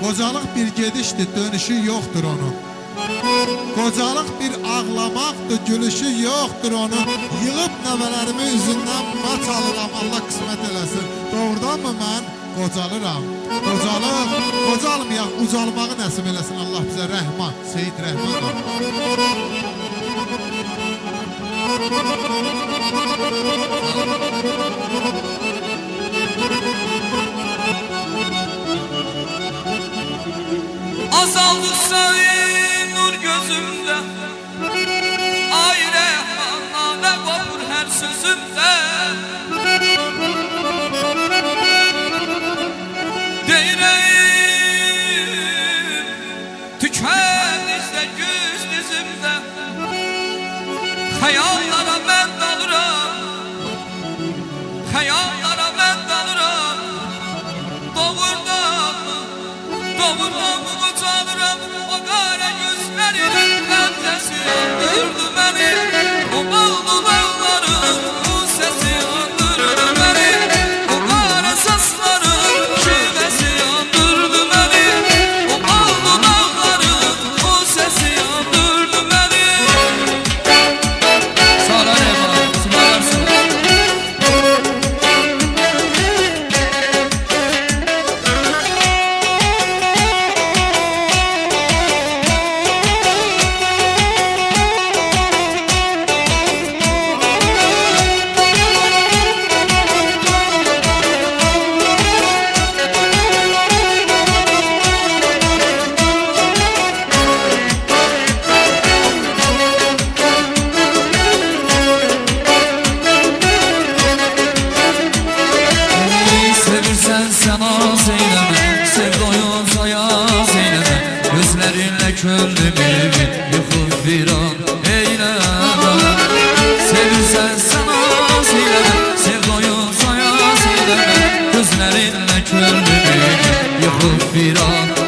Qocalıq bir gedişdir, dönüşü yoxdur onun. Qocalıq bir ağlamaqdır, gülüşü yoxdur onun. Yığıb nəvələrimi üzündən maç alıram, Allah qismət eləsin. Doğrudan mı mən qocalıram? Qocalmayaq, ucalmağı nəsib eləsin Allah bizə. Rəhman, Seyid Rəhman. Azaldıkça nur gözümde, ay Rəhman ne kopur her sözümde. Deyirəm tükənizdə güz dizimdə, xəyallara mən dalıram, xəyallara mən dalıram. Doğurdan utanıram, o qara gözlərinin məndəsi öldürdü məni. O ballı dağların bu səsi öldürdü məni. O qara saçların şivəsi öldürdü məni. O ballı dağların bu səsi öldürdü məni. Sağlar Rəhman, sıvalarsın. Sen az eyleme, sevdoyuz ayaz eyleme. Gözlerinle könlümü yıkıp bir an eyleme. Sevirsen sen az eyleme, sevdoyuz ayaz eyleme. Gözlerinle könlümü yıkıp bir an